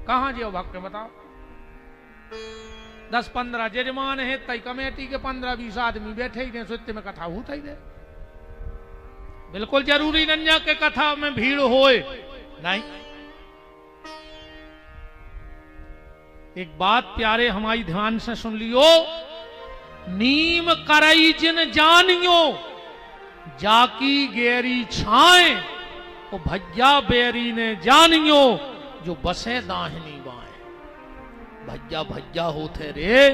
कहां जो भक्त बताओ? 10-15 जजमान है, तई कमेटी के 15-20 आदमी बैठे ही सुत्ते में कथा होता ही दे। बिल्कुल जरूरी नन्या के कथा में भीड़ होए नहीं। एक बात प्यारे हमारी ध्यान से सुन लियो, नीम करई जिन जानियो जाकी गेरी छाए, वो भज्जा बेरी ने जानियो जो बसे दाहिनी बाएं। भज्जा भज्जा होते रे,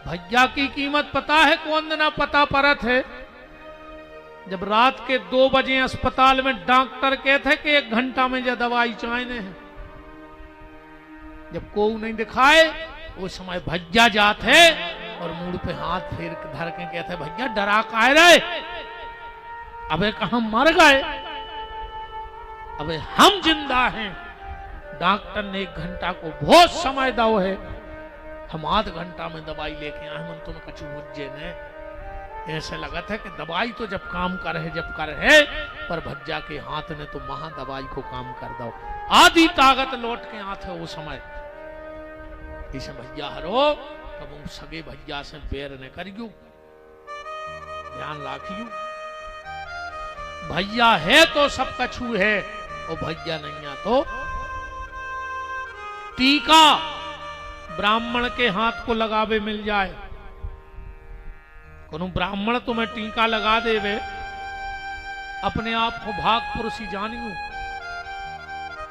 भज्जा की कीमत पता है कौन ना पता परत है? जब रात के 2 बजे अस्पताल में डॉक्टर कहते कि 1 घंटा में जो दवाई चाहिए है, जब कोई नहीं दिखाए उस समय भज्जा जाते और मुड़ पे हाथ फेर धर के कहते भैया डरा काहे रहे, अबे कहां मर गए, अबे हम जिंदा हैं। डॉक्टर ने 1 घंटा को बहुत समय दो है, हम आध घंटा में दवाई लेके आए, मन तुम्हें कछु मुझे ने ऐसे लगा था कि दवाई तो जब काम कर है जब कर है, पर भज्जा के हाथ ने तो महा दवाई को काम कर दो, आधी ताकत लौट के आते वो समय। इसे भैया हरो तब हम सगे भैया से पैर ने करियो, ध्यान राखियो। भैया है तो सब कछु है, और भैया नहीं है तो टीका ब्राह्मण के हाथ को लगावे मिल जाए, कोनो ब्राह्मण तुम्हें टीका लगा देवे, अपने आप को भाग पुरुषी जानियो।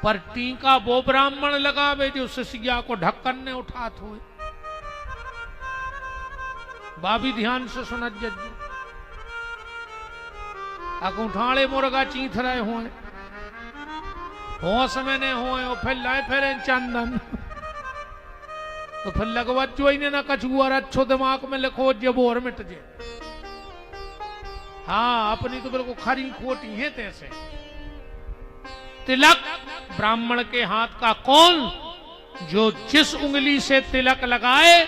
पर टीका वो ब्राह्मण लगावे जो शिष्या को ढक्कन ने उठात हुए। बाबी ध्यान से सुन जज्जू, उठाड़े मुर्गा चीथ रहे हुए, होश में ने हुए, और फिर लाए फिर चंदन, तो फिर लगवत जो ही ना कछु और अच्छो दिमाग में लिखो जब और मिट जे। हाँ अपनी तो बिल्कुल खरी खोटी है तैसे। तिलक ब्राह्मण के हाथ का कौन, जो जिस उंगली से तिलक लगाए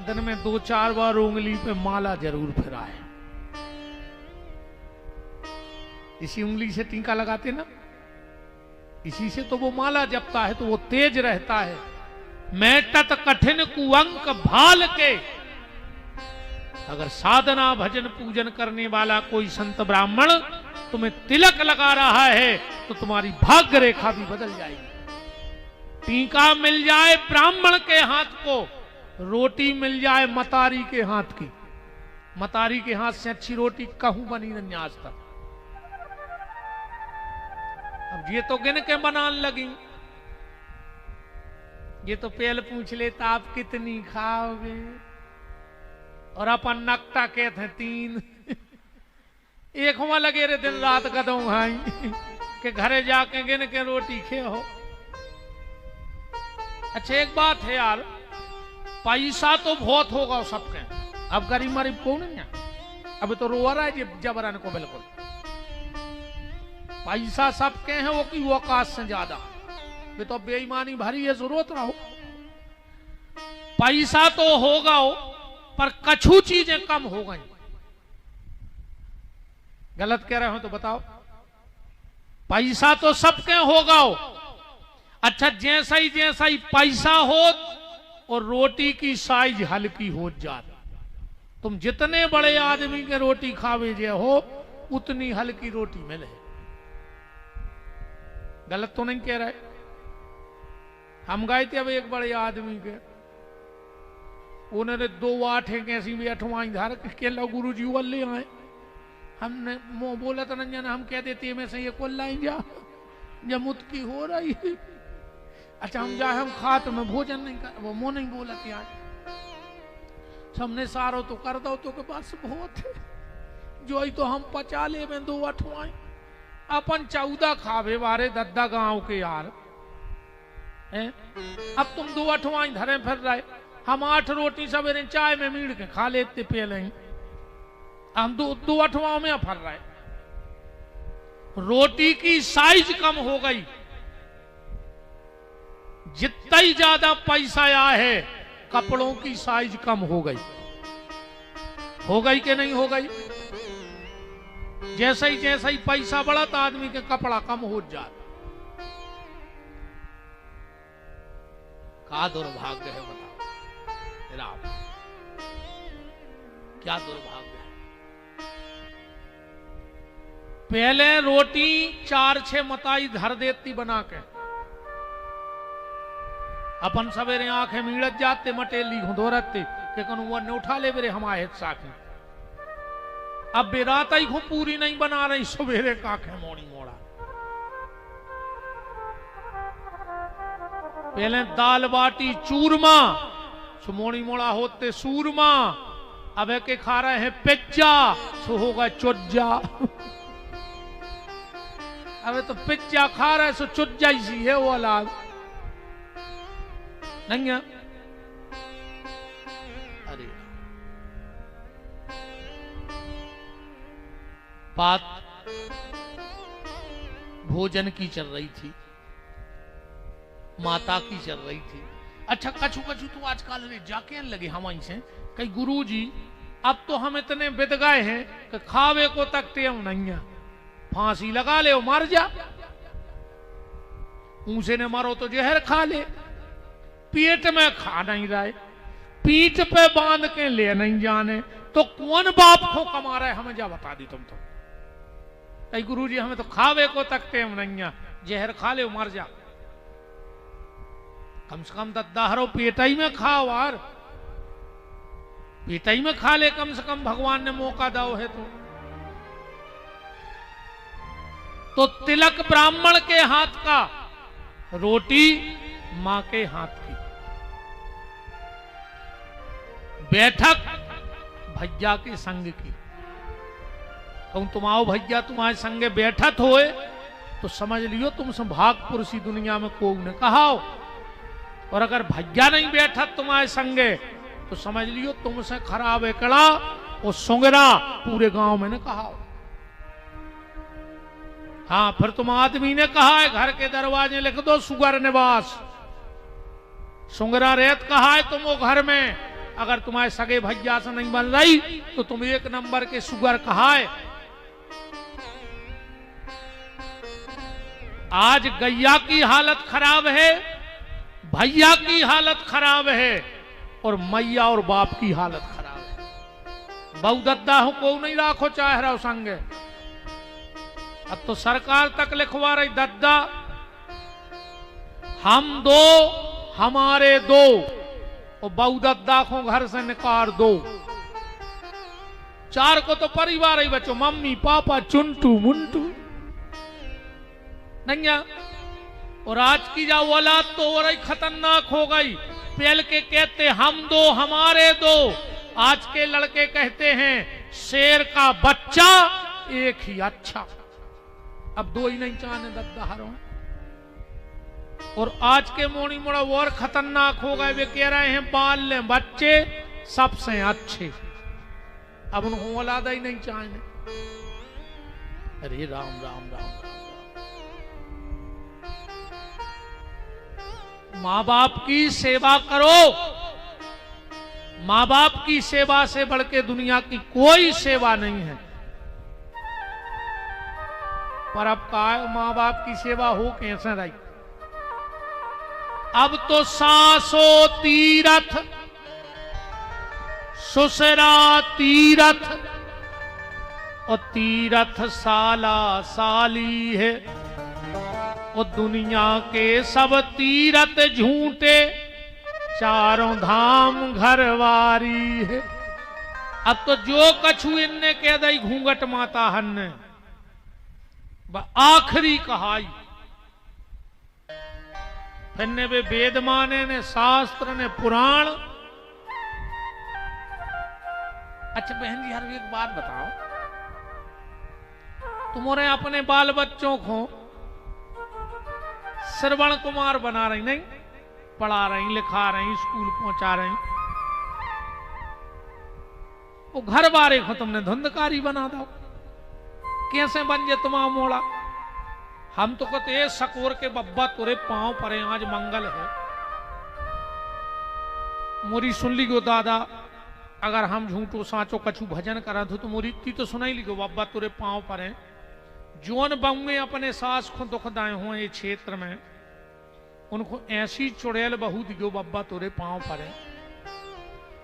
दिन में 2-4 बार उंगली पे माला जरूर फिराए। इसी उंगली से टीका लगाते ना, इसी से तो वो माला जपता है तो वो तेज रहता है। मैटत कठिन कुअंक भाल के, अगर साधना भजन पूजन करने वाला कोई संत ब्राह्मण तुम्हें तिलक लगा रहा है तो तुम्हारी भाग्य रेखा भी बदल जाएगी। टीका मिल जाए ब्राह्मण के हाथ को, रोटी मिल जाए मतारी के हाथ की, मतारी के हाथ से अच्छी रोटी कहूं बनी नहीं आज तक। अब ये तो गिन के बनाने लगी, ये तो पहले पूछ लेता आप कितनी खाओगे, और अपन नकटा कहते हैं 3 एक हुआ लगे रे दिन रात कदों भाई के घरे जाके गिन के रोटी खे हो। अच्छा एक बात है यार, पैसा तो बहुत होगा सबके, अब गरीब मरीब कौन है, अब तो रो रहा है जबरन को, बिल्कुल पैसा सबके हैं, वो की औकात से ज्यादा, वे तो बेईमानी भरी है, जरूरत रहो। पैसा तो होगा हो, पर कछु चीजें कम हो गई। गलत कह रहे हो तो बताओ। पैसा तो सबके होगा हो, अच्छा जैसा ही पैसा हो और रोटी की साइज हल्की हो जाती, तुम जितने बड़े आदमी के रोटी खावे जे हो उतनी हल्की रोटी मिले। गलत तो नहीं कह रहे। हम गए थे अब एक बड़े आदमी के, उन्होंने 2 आठे कैसी भी 8वां धार के गुरु जी वो ले आए, हमने मुंह बोला तो नहीं जाना, हम कह देते में से ये को लाई जा जमुत की हो रही। अच्छा हम जाए, हम खात में भोजन नहीं कर, वो मुंह नहीं बोला थी आज, हमने सारो तो कर दो तो के पास बहुत है, जो ही तो हम पचा ले में 2 8वां, अपन 14 खावे बारे दद्दा गांव के यार हैं। अब तुम 2 8वां धरे फिर रहे, हम 8 रोटी सवेरे चाय में मीड़ के खा लेते पहले ही, हम 2 8वां में फर रहे। रोटी की साइज कम हो गई, जितना ही ज्यादा पैसा आया है कपड़ों की साइज कम हो गई कि नहीं हो गई? जैसा ही पैसा बढ़ा तो आदमी के कपड़ा कम हो जाता। का दुर्भाग्य है बताओ राम, क्या दुर्भाग्य है। पहले रोटी 4-6 मताई धर देती बना के, अपन सवेरे आंखें मीड़त जाते मटेली धोरते कि कौन वो ने उठा ले मेरे हमारे हिस्सा की। अब बेरात ही को पूरी नहीं बना रही, सवेरे काखे मोड़ी मोड़ा। पहले दाल बाटी चूरमा, मोड़ी मोड़ा होते सूरमा। अब के खा रहे हैं पिज्जा, सो होगा चुज्जा। अब तो पिज्जा खा रहे सो चुज्जा ही सी है वो औलाद नहीं है। अरे बात भोजन की चल रही थी, माता की चल रही थी। अच्छा कछु कछु तो आजकल रे जाके लगे हमारी से कई गुरुजी, अब तो हम इतने बिद गए हैं कि खावे को तक टेम नहीं है, फांसी लगा ले मर जा। ऊंसे ने मारो तो जहर खा ले, पेट में खा नहीं रहे, पीठ पे बांध के ले नहीं जाने, तो कौन बाप को कमा रहा है हमें जा बता दी तुम तो। कई गुरुजी हमें तो खावे को तक टेम नहीं है, जहर खा ले मर जा। कम से कम दद्दाहरो पेटाई में खाओ यार, पेटाई में खा ले कम से कम, भगवान ने मौका दाओ है तो तिलक ब्राह्मण के हाथ का, रोटी मां के हाथ की, बैठक भैया के संग की। कहूं तुम आओ भैया तुम्हारे संगे बैठत होए तो समझ लियो तुमसे भागपुरुषी दुनिया में कोई ने कहा हो, और अगर भैया नहीं बैठत तुम्हारे संगे तो समझ लियो तुमसे खराब एकड़ा और सुंगरा पूरे गांव में ने कहा हो। हाँ फिर तुम आदमी ने कहा है घर के दरवाजे लिख दो सुगर निवास, सुंगरा रेत कहा है तुम वो घर में, अगर तुम्हारे सगे भैया से नहीं बन रही तो तुम 1 नंबर के सुगर कहा है। आज गैया की हालत खराब है, भैया की हालत खराब है, और मैया और बाप की हालत खराब है। बहु दद्दा को नहीं राखो चाह रहा संगे। अब तो सरकार तक लिखवा रही दद्दा, हम 2 हमारे 2, और बहु दद्दा को घर से निकाल दो। 4 को तो परिवार ही बचो, मम्मी पापा चुंटू मुंटू नहीं है। और आज की जो औलाद तो और ही खतरनाक हो गई। पहले के कहते हम 2 हमारे 2, आज के लड़के कहते हैं शेर का बच्चा एक ही अच्छा। अब 2 ही नहीं चाहने दद्दाहरों। और आज के मोड़ी मोड़ा और खतरनाक हो गए, वे कह रहे हैं बाल ले बच्चे सबसे अच्छे। अब उनको औलाद ही नहीं चाहने। अरे राम राम राम, माँ बाप की सेवा करो। माँ बाप की सेवा से बढ़ के दुनिया की कोई सेवा नहीं है। पर अब का माँ बाप की सेवा हो कैसे रही। अब तो सासो तीरथ, ससुरा तीरथ, और तीरथ साला साली है। और दुनिया के सब तीरथ झूठे, चारों धाम घरवारी है। अब तो जो कछु इनने कह दई घूंघट माता हन्ने आखिरी कहाई। फिर ने वे वेद माने ने, शास्त्र ने, पुराण। अच्छा बहन जी हर एक बात बताओ, तुम्हारे अपने बाल बच्चों को श्रवण कुमार बना रही नहीं, पढ़ा रही, लिखा रही, स्कूल पहुंचा रही, वो घर बारे को तुमने धुंधकारी बना दो। कैसे बन जे तुम मोड़ा। हम तो कहते सकोर के बब्बा तुरे पांव परे, आज मंगल है। मोरी सुन ली गो दादा, अगर हम झूठो साचो कछु भजन करा तो मोरी इतनी तो सुनाई ली गो बब्बा तुरे पांव परे। जोन बंगे अपने सास को दुख दाए हुए ये क्षेत्र में, उनको ऐसी चुड़ैल बहू दियो बब्बा तोरे पांव पड़े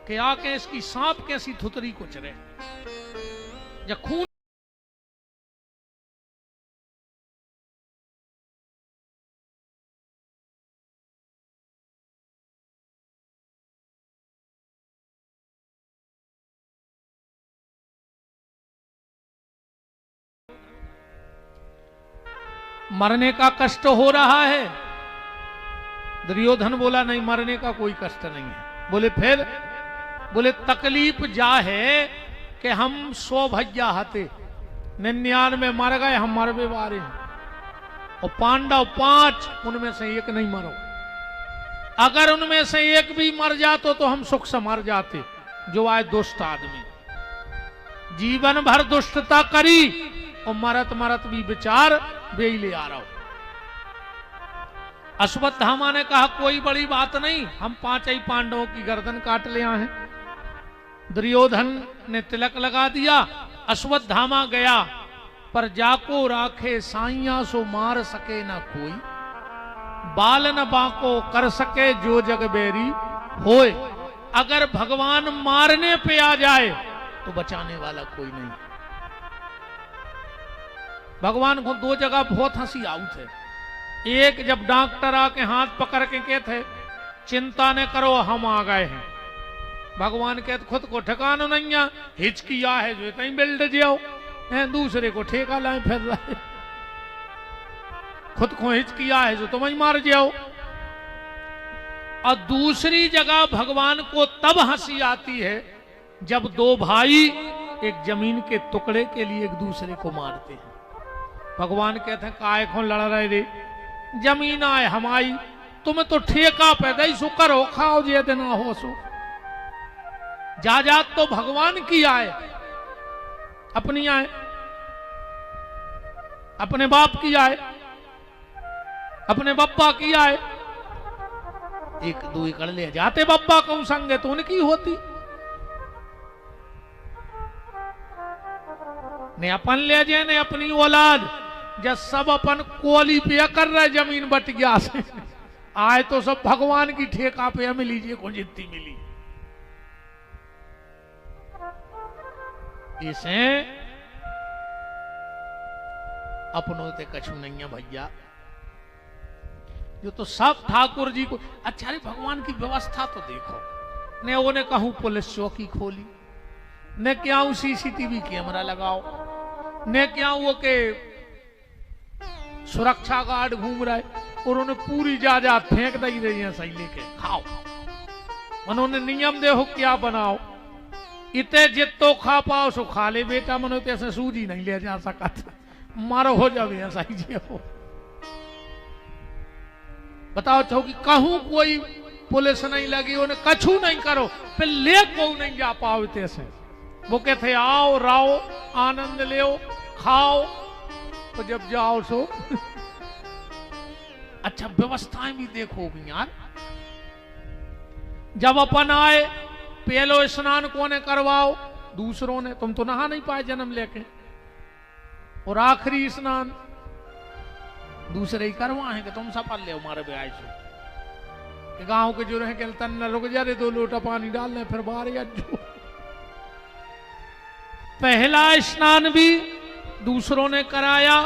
कि आके इसकी सांप कैसी थुतरी को चरे या खून मरने का कष्ट हो रहा है। दुर्योधन बोला नहीं, मरने का कोई कष्ट नहीं है। बोले फिर? बोले तकलीफ जा है कि हम 100 भैया हते, 99 मर गए, हम मरबे वारे हैं और पांडव 5, उनमें से एक नहीं मरो। अगर उनमें से एक भी मर जातो तो हम सुख से मर जाते। जो आए दुष्ट आदमी, जीवन भर दुष्टता करी और मरत मरत भी विचार बेई ले आ रहा हूं। अश्वत्थामा ने कहा कोई बड़ी बात नहीं, हम 5 ही पांडवों की गर्दन काट ले आए हैं। दुर्योधन ने तिलक लगा दिया। अश्वत्थामा गया, पर जाको राखे साइया सो मार सके ना कोई, बाल न बाको कर सके जो जग बेरी होए। अगर भगवान मारने पे आ जाए तो बचाने वाला कोई नहीं। भगवान को 2 जगह बहुत हंसी आउट है। एक जब डॉक्टर आके हाथ पकड़ के कहते चिंता न करो हम आ गए हैं। भगवान कहते खुद को ठिकाना नहीं है, हिचकिया है जो कहीं बिल्ड जाओ, दूसरे को ठेका लाए फिर रहे। खुद को हिचकिया है जो तुम ही मार जाओ। और दूसरी जगह भगवान को तब हंसी आती है जब 2 भाई एक जमीन के टुकड़े के लिए एक दूसरे को मारते हैं। भगवान कहते हैं काय को लड़ रहे रे, जमीन आए हमारी, तुम्हें तो ठेका पैदा ही सो करो खाओ जे देना हो सो। जायदाद तो भगवान की आए, अपनी आए, अपने बाप की आए, अपने बप्पा की आए। 1-2 एकड़ ले जाते बप्पा को संगे तो उनकी होती। ने अपन ले जाए ने अपनी औलाद, जब सब अपन कोली पे कर रहे जमीन बट गया से आए तो सब भगवान की ठेका पे हमें लीजिए को जितनी मिली। इसे अपनों ते कछु नहीं है भैया। जो तो सब ठाकुर जी को, अच्छा रे भगवान की व्यवस्था तो देखो। ने वो ने कहूं पुलिस चौकी खोली, ने क्या CCTV कैमरा लगाओ, ने क्या वो के सुरक्षा गार्ड घूम रहा है और उन्होंने पूरी जायदाद फेंक दई रही है सही लेके खाओ। उन्होंने नियम देखो क्या बनाओ, इतने जितो खा पाओ सो खा ले बेटा, मनो तो सूजी नहीं ले जा सका था, मारो हो जावे सही जी हो। बताओ चौकी कहूं कोई पुलिस नहीं लगी, उन्हें कछु नहीं करो, फिर ले को नहीं जा पाओ तैसे। वो कहते आओ राओ आनंद ले खाओ, तो जब जाओ सो अच्छा व्यवस्थाएं भी देखोगी यार। जब अपन आए पहलो स्नान कोने करवाओ, दूसरों ने, तुम तो नहा नहीं पाए जन्म लेके, और आखिरी स्नान दूसरे ही करवाए कि तुम सफल ले हमारे ब्याह से। गांव के जो रहे के तन रुक जा रे 2 लोटा पानी डालने फिर बाहर या जो। पहला स्नान भी दूसरों ने कराया,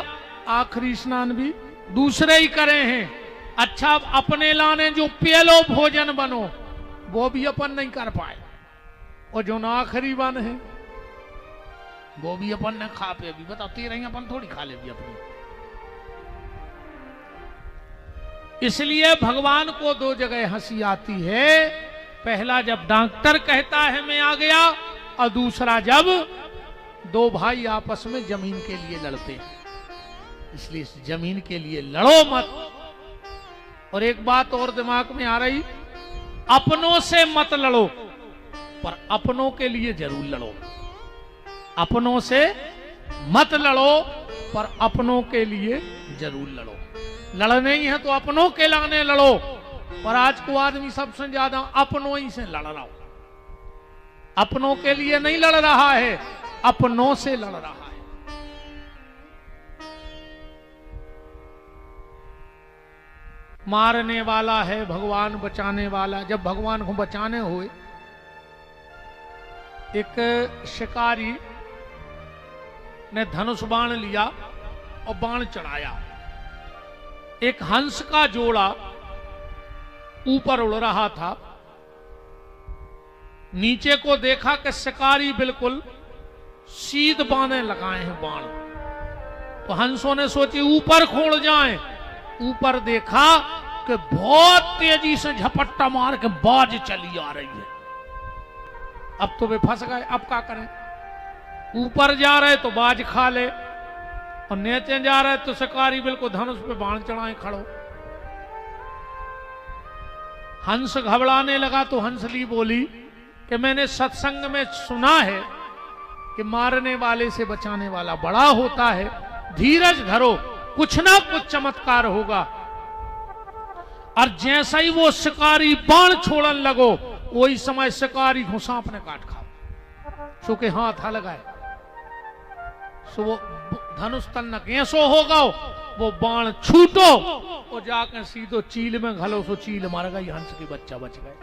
आखिरी स्नान भी दूसरे ही करे हैं। अच्छा अपने लाने जो पहलो भोजन बनो वो भी अपन नहीं कर पाए, और जो ना आखिरी बन है वो भी अपन ने खा पे भी। बताओ 13 अपन थोड़ी खा ले भी अपनी। इसलिए भगवान को 2 जगह हंसी आती है। पहला जब डॉक्टर कहता है मैं आ गया, और दूसरा जब 2 भाई आपस में जमीन के लिए लड़ते हैं। इसलिए इस जमीन के लिए लड़ो मत। और एक बात और दिमाग में आ रही, अपनों से मत लड़ो, पर अपनों के लिए जरूर लड़ो। अपनों से मत लड़ो, पर अपनों के लिए जरूर लड़ो। लड़ने ही है तो अपनों के लाने लड़ो, पर आज को आदमी सबसे ज्यादा अपनों ही से लड़ रहा हो। अपनों के लिए नहीं लड़ रहा है, अपनों से लड़ रहा है। मारने वाला है भगवान, बचाने वाला। जब भगवान को बचाने हुए, एक शिकारी ने धनुष बाण लिया और बाण चढ़ाया। एक हंस का जोड़ा ऊपर उड़ रहा था। नीचे को देखा कि शिकारी बिल्कुल सीध बाने लगाए हैं बाण। तो हंसों ने सोची ऊपर खोल जाएं। ऊपर देखा कि बहुत तेजी से झपट्टा मार के बाज चली आ रही है। अब तो वे फंस गए, अब क्या करें? ऊपर जा रहे तो बाज खा ले, और नीचे जा रहे तो शिकारी बिल्कुल धनुष पे बाण चढ़ाए खड़ो। हंस घबराने लगा तो हंसली बोली कि मैंने सत्संग में सुना है कि मारने वाले से बचाने वाला बड़ा होता है। धीरज धरो, कुछ ना कुछ चमत्कार होगा। और जैसा ही वो शिकारी बाण छोड़न लगो, वही समय शिकारी को सांप ने काट खा। सो के हाथ लगाए, सो वो धनुष तन्नक ऐसो होगा, वो बाण छूटो और जाकर सीधो चील में घलो, सो चील मर गई, हंस की बच्चा बच गए।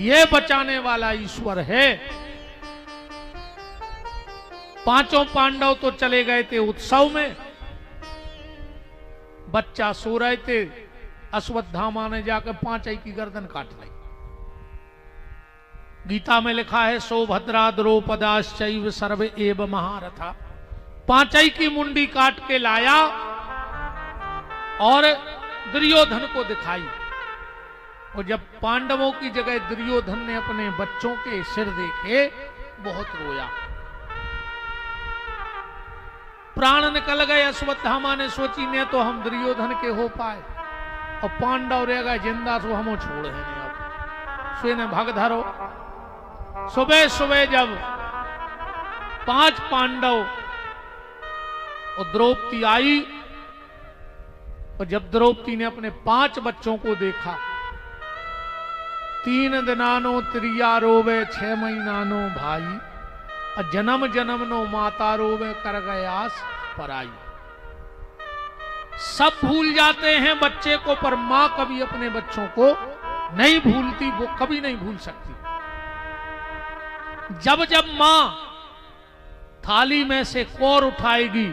ये बचाने वाला ईश्वर है। पांचों पांडव तो चले गए थे उत्सव में, बच्चा सो रहे थे। अश्वत्थामा ने जाकर पांचई की गर्दन काट ली। गीता में लिखा है सौभद्रा द्रौपदाश्चैव सर्वे एव महारथा। पांचई की मुंडी काट के लाया और दुर्योधन को दिखाई। और जब पांडवों की जगह दुर्योधन ने अपने बच्चों के सिर देखे, बहुत रोया, प्राण निकल गए। अश्वत्थामा ने सोची ने तो हम दुर्योधन के हो पाए और पांडव रह गए जिंदा, सो हम छोड़ है नहीं। अब सो ने भग धरो। सुबह सुबह जब 5 पांडव और द्रौपदी आई, और जब द्रौपदी ने अपने 5 बच्चों को देखा, 3 दिनानो त्रिया रोवे 6 महीनानो भाई, और जन्म जन्म नो माता रोवे कर गयास पराई। सब भूल जाते हैं बच्चे को, पर मां कभी अपने बच्चों को नहीं भूलती, वो कभी नहीं भूल सकती। जब जब मां थाली में से कौर उठाएगी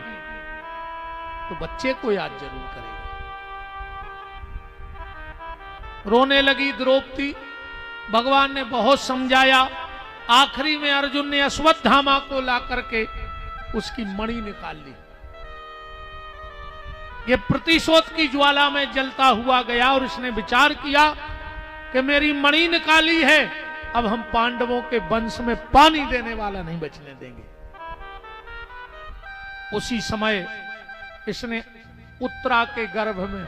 तो बच्चे को याद जरूर करेगी। रोने लगी द्रौपदी। भगवान ने बहुत समझाया। आखिरी में अर्जुन ने अश्वत्थामा को ला करके उसकी मणि निकाल ली। ये प्रतिशोध की ज्वाला में जलता हुआ गया और उसने विचार किया कि मेरी मणि निकाली है, अब हम पांडवों के वंश में पानी देने वाला नहीं बचने देंगे। उसी समय इसने उत्तरा के गर्भ में,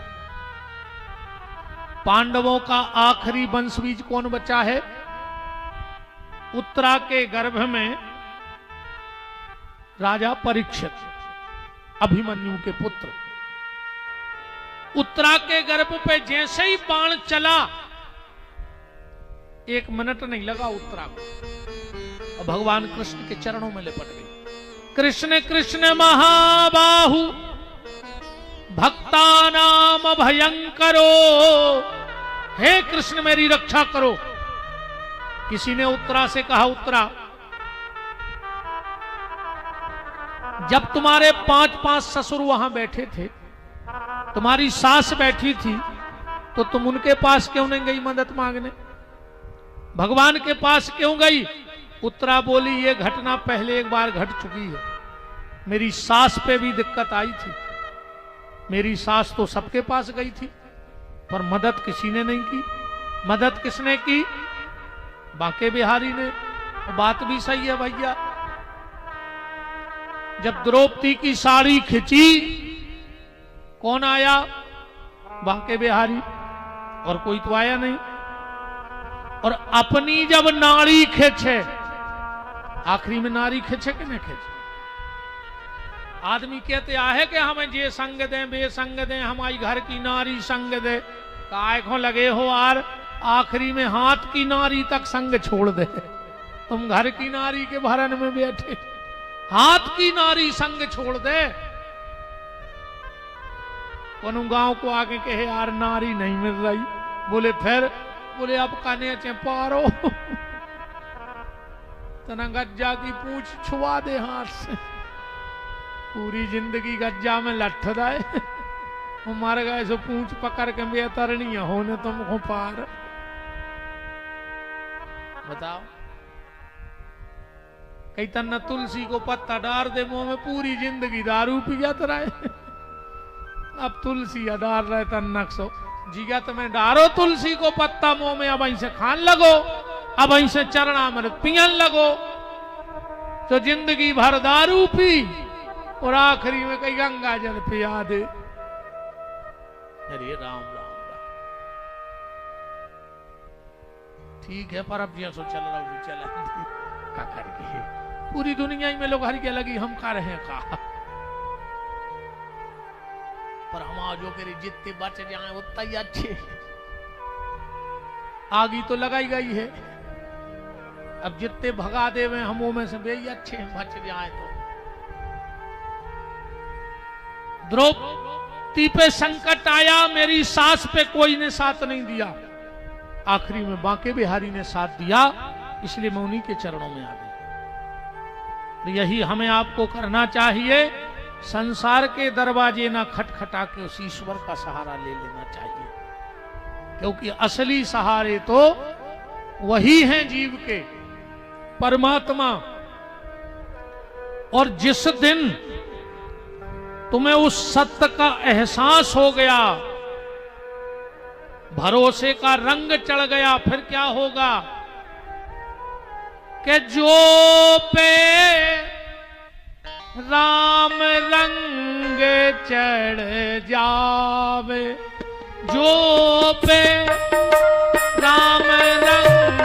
पांडवों का आखिरी वंश बीज कौन बचा है? उत्तरा के गर्भ में राजा परीक्षित, अभिमन्यु के पुत्र। उत्तरा के गर्भ पे जैसे ही बाण चला, 1 मिनट नहीं लगा उत्तरा को, और भगवान कृष्ण के चरणों में लिपट गई। कृष्ण कृष्ण महाबाहु भक्तानाम भयंकरो, हे कृष्ण मेरी रक्षा करो। किसी ने उत्तरा से कहा, उत्तरा जब तुम्हारे 5 ससुर वहां बैठे थे, तुम्हारी सास बैठी थी, तो तुम उनके पास क्यों नहीं गई मदद मांगने? भगवान के पास क्यों गई? उत्तरा बोली ये घटना पहले एक बार घट चुकी है। मेरी सास पे भी दिक्कत आई थी। मेरी सास तो सबके पास गई थी, पर मदद किसी ने नहीं की। मदद किसने की? बांके बिहारी ने। बात भी सही है भैया। जब द्रौपदी की साड़ी खिंची, कौन आया? बांके बिहारी, और कोई तो आया नहीं। और अपनी जब नाड़ी खींचे, आखिरी में नारी खींचे कि नहीं खींचे? आदमी कहते आहे कि हमें जे संग दे बे संग दे, हमारी घर की नारी संग दे। काय को लगे हो यार, आखिरी में हाथ की नारी तक संग छोड़ दे। तुम घर की नारी के भरण में बैठे, हाथ की नारी संग छोड़ दे। कोनो गांव को आके कहे यार नारी नहीं मिल रही, बोले फिर, बोले अब काने चे पारो तना गज्जा की पूछ छुआ दे हाथ से, पूरी जिंदगी गज्जा में लठ दाए वो मर गए सो पूछ पकड़ के बेहतर नहीं होने तुमको पार। बताओ कई तन्ना तुलसी को पत्ता डार दे मुंह में, पूरी जिंदगी दारू पियत रहे अब तुलसी डार रहे तन्नक सो जिगत में डारो तुलसी को पत्ता मुंह में, अब वहीं से खान लगो, अब वहीं से चरणामृत पियन लगो, तो जिंदगी भर दारू पी और आखिरी में कई गंगा जल पिया दे। अरे राम राम राम। ठीक है पर अब जैसो चल रहा हूँ चल का करके पूरी दुनिया में लोग हर के लगी हम का रहे का, पर हम जो के जितने बच जाए उतना ही अच्छे। आगी तो लगाई गई है, अब जितने भगा देवे हमों में से वे ही अच्छे बच जाए। तो द्रौपदी पे संकट आया, मेरी सास पे कोई ने साथ नहीं दिया, आखिरी में बांके बिहारी ने साथ दिया, इसलिए मैं उन्हीं के चरणों में आ गई। यही हमें आपको करना चाहिए, संसार के दरवाजे ना खटखटा के उस ईश्वर का सहारा ले लेना चाहिए, क्योंकि असली सहारे तो वही हैं जीव के, परमात्मा। और जिस दिन तुम्हें उस सत्य का एहसास हो गया, भरोसे का रंग चढ़ गया, फिर क्या होगा कि जो पे राम रंग चढ़ जावे, जो पे राम रंग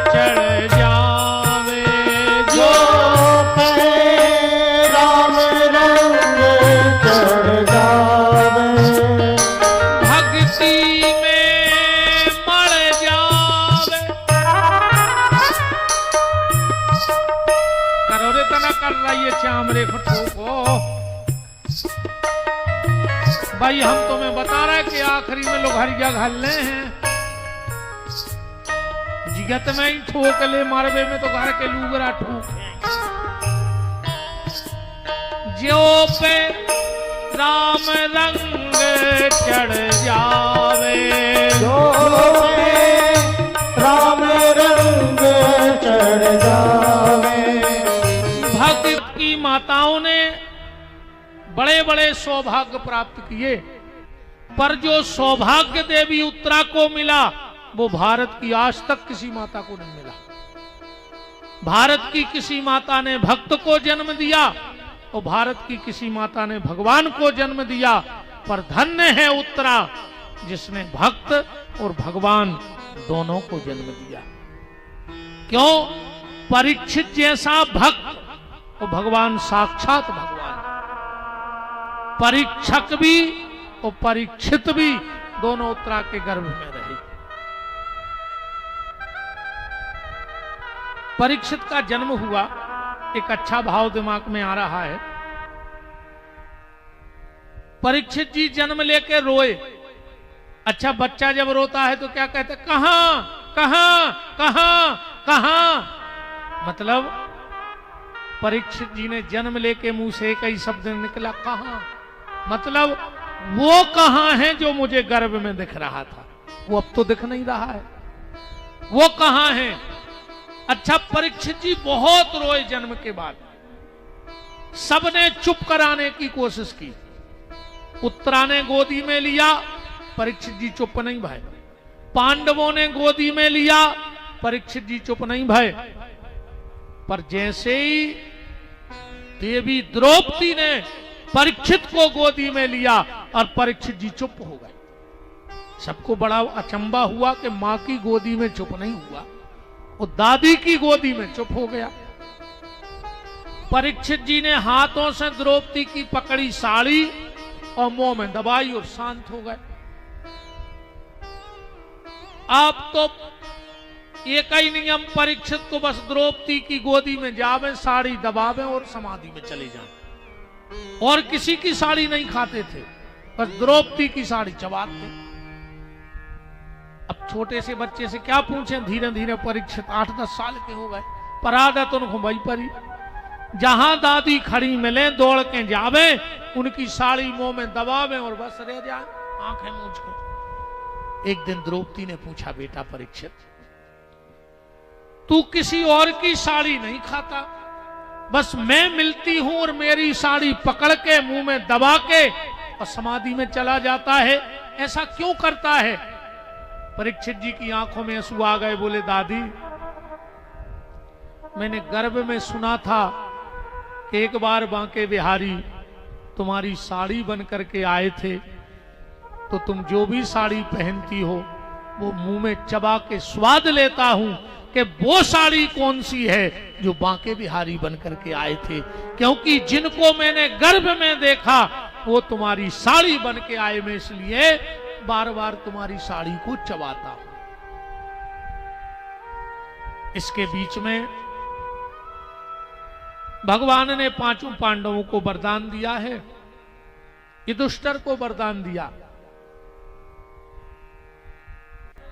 चढ़ जावे, जो पे राम रंग चढ़ जावे, भक्ति में मर जावे। करो रे तना कर रही है चामरे को भाई, हम तुम्हें बता रहे कि आखिरी में लोग हर जगह हल्ले हैं, जिगत में ही ठोक ले, मारवे में तो घर के लूगरा ठोक हैं। जो पे राम रंग चढ़ जावे, जो पे राम रंग चढ़ जावे। भक्त की माताओं ने बड़े बड़े सौभाग्य प्राप्त किए, पर जो सौभाग्य देवी उत्तरा को मिला वो भारत की आज तक किसी माता को नहीं मिला। भारत की किसी माता ने भक्त को जन्म दिया और भारत की किसी माता ने भगवान को जन्म दिया, पर धन्य है उत्तरा जिसने भक्त और भगवान दोनों को जन्म दिया। क्यों? परीक्षित जैसा भक्त और भगवान साक्षात भगवान, परीक्षक भी और परीक्षित भी दोनों उत्तरा के गर्भ में रहे। परीक्षित का जन्म हुआ, एक अच्छा भाव दिमाग में आ रहा है। परीक्षित जी जन्म लेके रोए। अच्छा बच्चा जब रोता है तो क्या कहते? कहां कहां कहां कहां। मतलब परीक्षित जी ने जन्म लेके मुंह से कई शब्द निकला, कहां। मतलब वो कहां है जो मुझे गर्भ में दिख रहा था, वो अब तो दिख नहीं रहा है, वो कहां है। अच्छा परीक्षित जी बहुत रोए जन्म के बाद, सबने चुप कराने की कोशिश की। उत्तरा ने गोदी में लिया, परीक्षित जी चुप नहीं भय। पांडवों ने गोदी में लिया, परीक्षित जी चुप नहीं भय। पर जैसे ही देवी द्रौपदी ने परीक्षित को गोदी में लिया और परीक्षित जी चुप हो गए। सबको बड़ा अचंबा हुआ कि मां की गोदी में चुप नहीं हुआ, वो दादी की गोदी में चुप हो गया। परीक्षित जी ने हाथों से द्रौपदी की पकड़ी साड़ी और मुंह में दबाई और शांत हो गए। आप तो एक ही नियम, परीक्षित को बस द्रौपदी की गोदी में जावे, साड़ी दबावे और समाधि में चले जाएं, और किसी की साड़ी नहीं खाते थे। बस द्रौपदी की साड़ी चबाते। अब छोटे से बच्चे से क्या पूछें, धीरे धीरे परीक्षित 8-10 साल के हो गए, पर आदत उनको वही परी। जहां दादी खड़ी मिले दौड़ के जावे, उनकी साड़ी मुंह में दबावे और बस रह जाए आंखें मूंछ के। एक दिन द्रौपदी ने पूछा, बेटा परीक्षित, तू किसी और की साड़ी नहीं खाता, बस मैं मिलती हूं और मेरी साड़ी पकड़ के मुंह में दबा के और समाधि में चला जाता है, ऐसा क्यों करता है? परीक्षित जी की आंखों में आंसू आ गए। बोले, दादी मैंने गर्भ में सुना था कि एक बार बांके बिहारी तुम्हारी साड़ी बन करके आए थे, तो तुम जो भी साड़ी पहनती हो वो मुंह में चबा के स्वाद लेता हूं कि वो साड़ी कौन सी है जो बांके बिहारी बन करके आए थे, क्योंकि जिनको मैंने गर्भ में देखा वो तुम्हारी साड़ी बन के आए, मैं इसलिए बार बार तुम्हारी साड़ी को चबाता हूं। इसके बीच में भगवान ने 5 पांडवों को वरदान दिया है, युधिष्ठिर को वरदान दिया।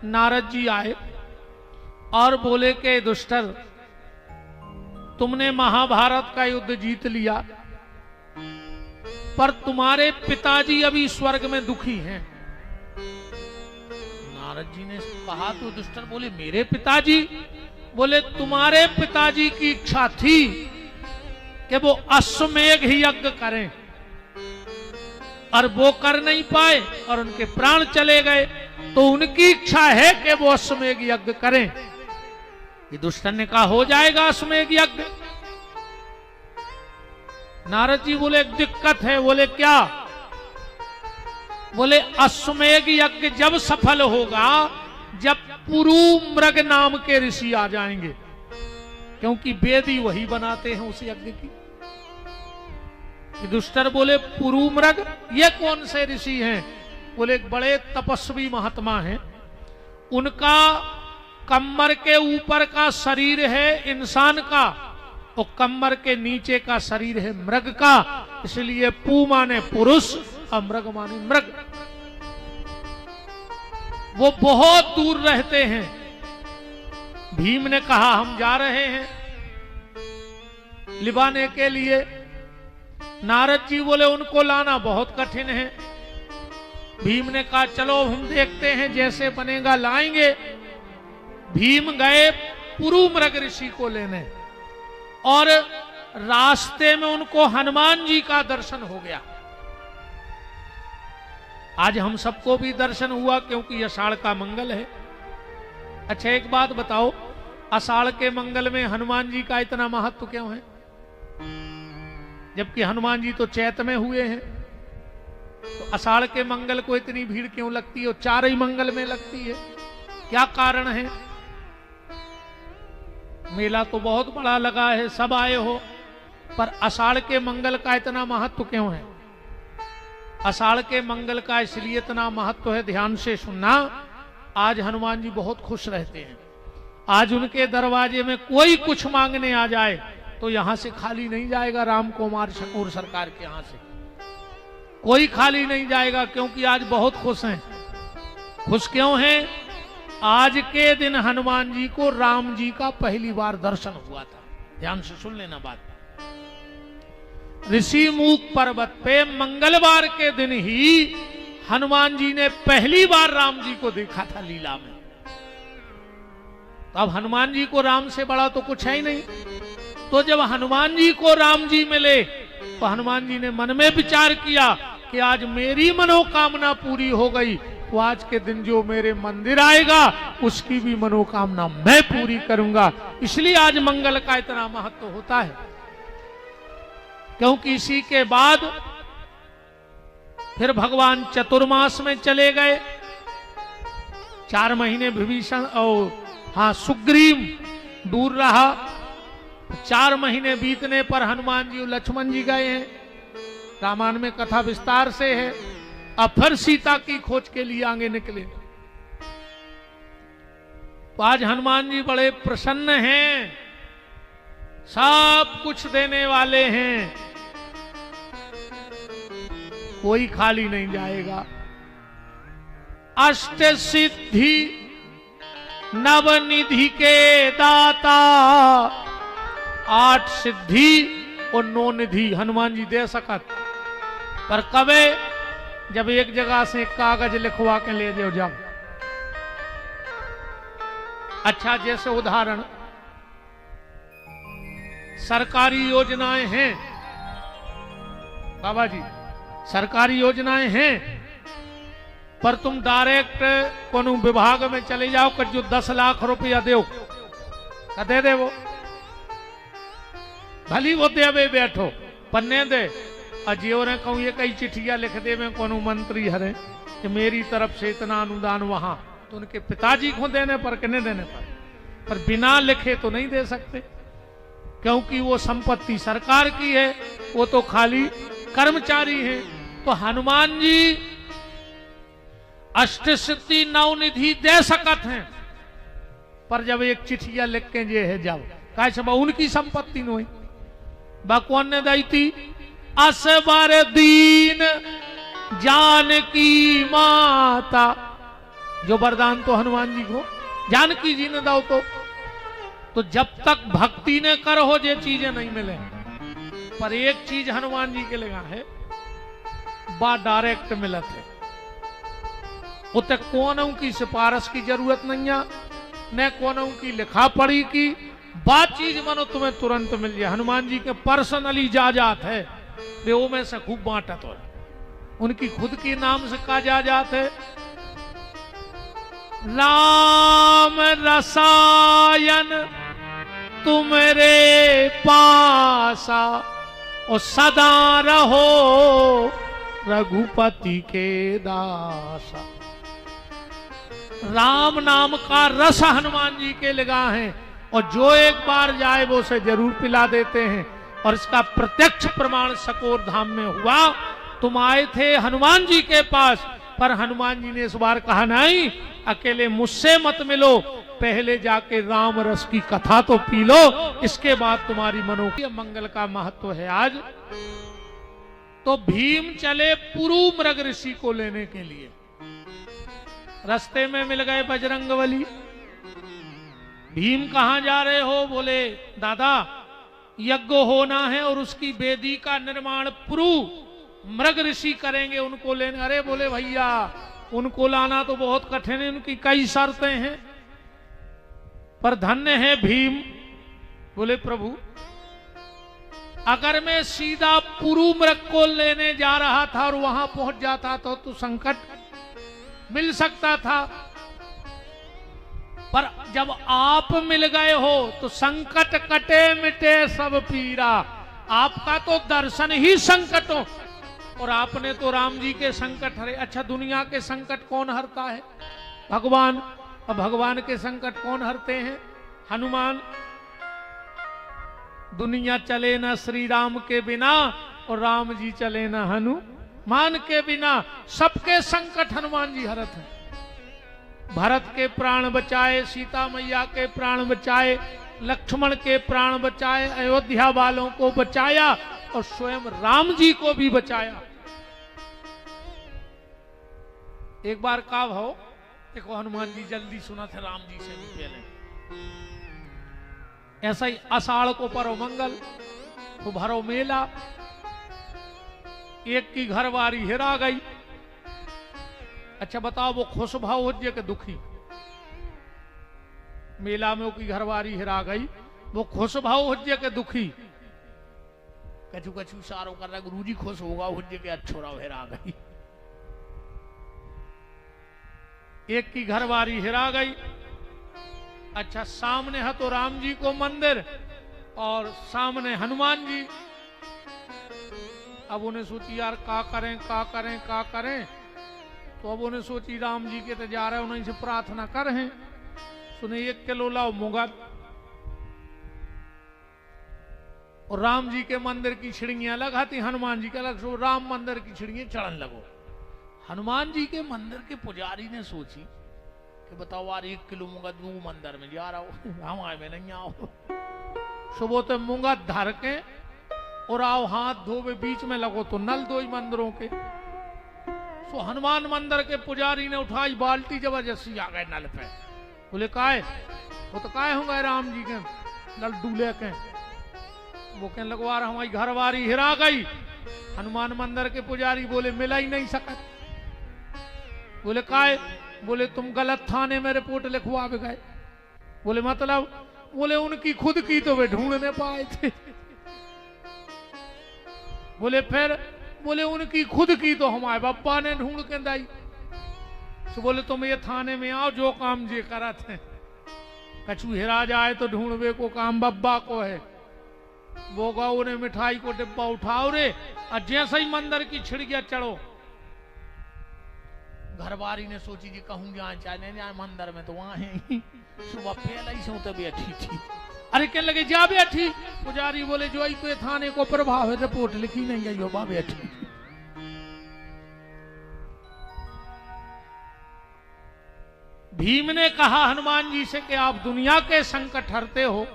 नारद जी आए और बोले कि युधिष्ठिर, तुमने महाभारत का युद्ध जीत लिया, पर तुम्हारे पिताजी अभी स्वर्ग में दुखी हैं। नारद जी ने कहा तो युधिष्ठिर बोले, मेरे पिताजी? बोले, तुम्हारे पिताजी की इच्छा थी कि वो अश्वमेध यज्ञ करें, और वो कर नहीं पाए और उनके प्राण चले गए, तो उनकी इच्छा है कि वो अश्वमेध यज्ञ करें। युधिष्ठिर ने कहा, हो जाएगा अश्वमेध यज्ञ। नारद जी बोले, एक दिक्कत है। बोले, क्या? बोले, अश्वमेध यज्ञ जब सफल होगा जब पुरु मृग नाम के ऋषि आ जाएंगे, क्योंकि वेद ही वही बनाते हैं उस यज्ञ की। युधिष्ठिर बोले, पुरु मृग, ये कौन से ऋषि हैं? बोले, एक बड़े तपस्वी महात्मा हैं, उनका कमर के ऊपर का शरीर है इंसान का और कमर के नीचे का शरीर है मृग का, इसलिए पू माने पुरुष और मृग माने मृग। वो बहुत दूर रहते हैं। भीम ने कहा, हम जा रहे हैं लिबाने के लिए। नारद जी बोले, उनको लाना बहुत कठिन है। भीम ने कहा, चलो हम देखते हैं, जैसे बनेगा लाएंगे। भीम गए पुरु मृग ऋषि को लेने, और रास्ते में उनको हनुमान जी का दर्शन हो गया। आज हम सबको भी दर्शन हुआ, क्योंकि आषाढ़ का मंगल है। अच्छा, एक बात बताओ, आषाढ़ के मंगल में हनुमान जी का इतना महत्व क्यों है, जबकि हनुमान जी तो चैत में हुए हैं? तो आषाढ़ के मंगल को इतनी भीड़ क्यों लगती है और 4 ही मंगल में लगती है? क्या कारण है? मेला तो बहुत बड़ा लगा है, सब आए हो, पर आषाढ़ के मंगल का इतना महत्व क्यों है? आषाढ़ के मंगल का इसलिए इतना महत्व है, ध्यान से सुनना। आज हनुमान जी बहुत खुश रहते हैं। आज उनके दरवाजे में कोई कुछ मांगने आ जाए तो यहां से खाली नहीं जाएगा। राम कुमार शकूर सरकार के यहां से कोई खाली नहीं जाएगा, क्योंकि आज बहुत खुश हैं। खुश क्यों हैं? आज के दिन हनुमान जी को राम जी का पहली बार दर्शन हुआ था। ध्यान से सुन लेना बात। ऋषि मुख पर्वत पे मंगलवार के दिन ही हनुमान जी ने पहली बार राम जी को देखा था लीला में। तो अब हनुमान जी को राम से बड़ा तो कुछ है ही नहीं। तो जब हनुमान जी को राम जी मिले तो हनुमान जी ने मन में विचार किया कि आज मेरी मनोकामना पूरी हो गई, तो आज के दिन जो मेरे मंदिर आएगा उसकी भी मनोकामना मैं पूरी करूंगा। इसलिए आज मंगल का इतना महत्व होता है, क्योंकि इसी के बाद फिर भगवान चतुर्मास में चले गए। 4 महीने विभीषण और सुग्रीव दूर रहा। 4 महीने बीतने पर हनुमान जी और लक्ष्मण जी गए हैं। रामायण में कथा विस्तार से है। अब फिर सीता की खोज के लिए आगे निकले। तो आज हनुमान जी बड़े प्रसन्न हैं, सब कुछ देने वाले हैं। कोई खाली नहीं जाएगा। अष्ट सिद्धि नवनिधि के दाता, 8 सिद्धि और 9 निधि हनुमान जी दे सकत, पर कबे जब एक जगह से कागज लिखवा के ले जाओ। अच्छा, जैसे उदाहरण सरकारी योजनाएं हैं बाबा जी, सरकारी योजनाएं हैं, पर तुम डायरेक्ट कोनो विभाग में चले जाओ कर जो 10 लाख रुपया दो का दे दे, वो भली वो दे बैठो पन्ने दे, अजियो ने कहूँ ये कई चिट्ठियां लिख दे में कोनो मंत्री हरे कि मेरी तरफ से इतना अनुदान वहां, तो उनके पिताजी को देने पर कि नहीं देने पर बिना लिखे तो नहीं दे सकते, क्योंकि वो संपत्ति सरकार की है, वो तो खाली कर्मचारी हैं। तो हनुमान जी अष्ट सिद्धि 9 निधि दे सकत हैं, पर जब एक चिट्ठिया लिख के जे है जब का सब उनकी संपत्ति नहीं भगवान ने दी थी। असबर दीन जानकी माता, जो वरदान तो हनुमान जी को जानकी जी ने दो, तो जब तक भक्ति ने कर हो जे चीजें नहीं मिले, पर एक चीज हनुमान जी के लगा है बा डायरेक्ट मिलत है, उते कोनों की सिफारिश की जरूरत नहीं है, न कोनों की लिखा पढ़ी की, बात चीज मानो तुम्हें तुरंत मिल जाए। हनुमान जी के पर्सनली जात है, वे वो में से खूब बांटा तो उनकी खुद की नाम से का जात है। राम रसायन तुम्हारे पासा और सदा रहो रघुपति के दासा। राम नाम का रस हनुमान जी के लगा है, और जो एक बार जाए वो उसे जरूर पिला देते हैं, और इसका प्रत्यक्ष प्रमाण सकोर धाम में हुआ। तुम आए थे हनुमान जी के पास, पर हनुमान जी ने इस बार कहा नहीं अकेले मुझसे मत मिलो, पहले जाके राम रस की कथा तो पी लो, इसके बाद तुम्हारी मनोकामना। मंगल का महत्व है आज। तो भीम चले पुरु मृग ऋषि को लेने के लिए, रास्ते में मिल गए बजरंगबली। भीम कहां जा रहे हो? बोले दादा यज्ञ होना है और उसकी वेदी का निर्माण पुरु मृग ऋषि करेंगे, उनको लेने। अरे बोले भैया उनको लाना तो बहुत कठिन है, उनकी कई शर्तें हैं, पर धन्य है भीम। बोले प्रभु अगर मैं सीधा पुरु मृग को लेने जा रहा था और वहां पहुंच जाता तो संकट मिल सकता था, पर जब आप मिल गए हो तो संकट कटे मिटे सब पीरा। आपका तो दर्शन ही संकट हो, और आपने तो राम जी के संकट हरे। अच्छा दुनिया के संकट कौन हरता है? भगवान। अब भगवान के संकट कौन हरते हैं? हनुमान। दुनिया चले ना श्री राम के बिना, और राम जी चले ना हनुमान के बिना। सबके संकट हनुमान जी हरत हैं। भरत के प्राण बचाए, सीता मैया के प्राण बचाए, लक्ष्मण के प्राण बचाए, अयोध्या वालों को बचाया, और स्वयं राम जी को भी बचाया। एक बार का भाव देखो, हनुमान जी जल्दी सुना थे राम जी से भी पहले। ऐसा ही आषाढ़ को परो मंगल तो भरो मेला, एक की घरवारी हिरा गई। अच्छा बताओ वो खुश भाव हो जे के दुखी? मेला में की घरवारी हिरा गई, वो खुश भाव हो जे के दुखी? कछु कछु सारो कर रहा गुरु जी खुश होगा हो जे के अच्छोरा हिरा गई। एक की घरवारी हिरा गई। अच्छा सामने है तो राम जी को मंदिर और सामने हनुमान जी। अब उन्हें सोची यार का करें का करें का करें, तो अब उन्हें सोची राम जी के तो जा रहे उन्हें से प्रार्थना कर हैं। सुने 1 किलो लाओ मुंगा, और राम जी के मंदिर की छिड़ियां लगाती, हनुमान जी के अलग सो राम मंदिर की छिड़ियां चढ़न लगो। हनुमान जी के मंदिर के पुजारी ने सोची कि बताओ यार 1 किलो मूंगा दू मंदिर में जा रहा हो, हम आए में नहीं आओ। सुबह तो मूंगा धर के और आओ हाथ धोवे, बीच में लगो तो नल दो मंदिरों के। सो हनुमान मंदिर के पुजारी ने उठाई बाल्टी, जबरदस्ती आ गए नल पे। बोले काय वो तो काय होंगे राम जी के लड्डू लेके। वो कहने लगवा रहा हमारी घरवारी हिरा गई। हनुमान मंदिर के पुजारी बोले मिला ही नहीं सकत। बोले काय? बोले तुम गलत थाने में रिपोर्ट लिखवा गए। बोले मतलब? बोले उनकी खुद की तो वे ढूंढने पाए थे। बोले फिर? बोले उनकी खुद की तो हमारे बब्बा ने ढूंढ के दी। तो बोले तुम ये थाने में आओ, जो काम जे करा थे। कछु हिरा जाए तो ढूंढवे को काम बब्बा को है। वो गाँव ने मिठाई को डिब्बा उठाओ रे, और जैसे ही मंदिर की छिड़िया चढ़ो। घरवारी ने सोची जी कहूँ जहाँ चाहे जाए मंदिर में तो वहां है। सुबह पहले ही सोते बैठी थी। अरे कहने लगे जा बैठी। पुजारी बोले जो आई तो थाने को प्रभाव है, रिपोर्ट लिखी नहीं आई हो बा बैठी। भीम ने कहा हनुमान जी से कि आप दुनिया के संकट हरते हो,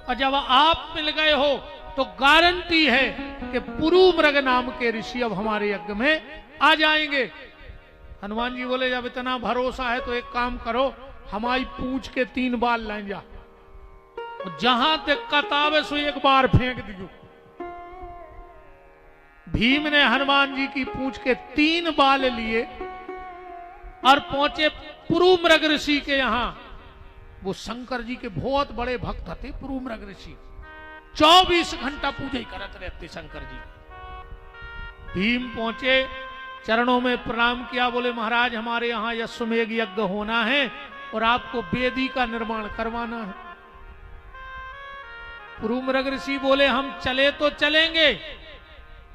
और जब आप मिल गए हो तो गारंटी है कि पुरु मृग नाम के ऋषि अब हमारे यज्ञ में आ जाएंगे। हनुमान जी बोले जब इतना भरोसा है तो एक काम करो, हमारी पूंछ के 3 बाल लाइन जा, जहां दिक्कत आवे सो एक बार फेंक दियो। भीम ने हनुमान जी की पूंछ के 3 बाल लिए और पहुंचे पुरु मृग ऋषि के यहां। वो शंकर जी के बहुत बड़े भक्त थे पुरु मृग ऋषि। 24 घंटा पूजा ही करते रहते शंकर जी। भीम पहुंचे, चरणों में प्रणाम किया। बोले महाराज हमारे यहाँ अश्वमेध यज्ञ होना है और आपको वेदी का निर्माण करवाना है। पुरु मृग ऋषि बोले हम चले तो चलेंगे,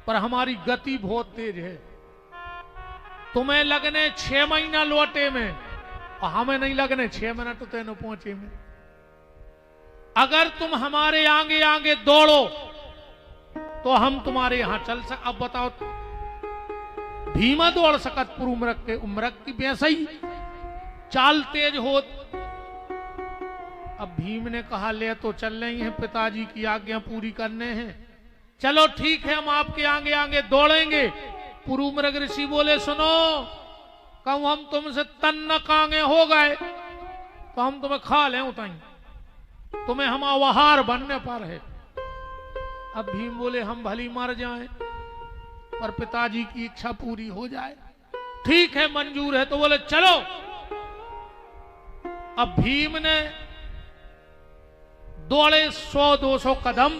पर हमारी गति बहुत तेज है। तुम्हें लगने 6 महीना लौटे में, और हमें नहीं लगने 6 मिनट तो तेनो पहुंचे में। अगर तुम हमारे आगे आगे दौड़ो तो हम तुम्हारे यहां चल सक। अब बताओ भीमा दौड़ सकत पुरु मृग के? मृग की वैसा ही चाल तेज होत। अब भीम ने कहा ले तो चल रही हैं, पिताजी की आज्ञा पूरी करने हैं। चलो ठीक है हम आपके आगे आगे दौड़ेंगे। पुरु मृग ऋषि बोले सुनो, कहूं हम तुमसे तन्न कांगे हो गए तो हम तुम्हें खा लें उताई, तुम्हें हम आहार बनने पर है। अब भीम बोले हम भली मर जाएं पर पिताजी की इच्छा पूरी हो जाए। ठीक है मंजूर है। तो बोले चलो। अब भीम ने दौड़े 100-200 कदम।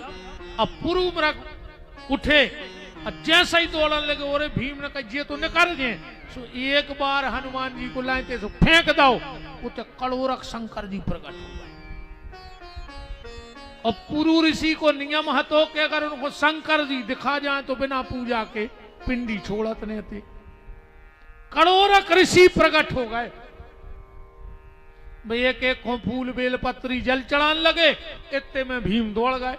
अब पुरु मृग उठे और जैसे ही दौड़ने लगे और भीम ने कहा ये तो निकल गए। सो एक बार हनुमान जी को लाते सो फेंक दो, उते कड़ोरक शंकर जी प्रकट हो गए। और पुरु ऋषि को नियम हतो कि अगर उनको शंकर जी दिखा जाए तो बिना पूजा के पिंडी छोड़त नहीं थे। कड़ोरक ऋषि प्रकट हो गए। भाई एक एक फूल बेल पत्री जल चढ़ाने लगे। इतने में भीम दौड़ गए।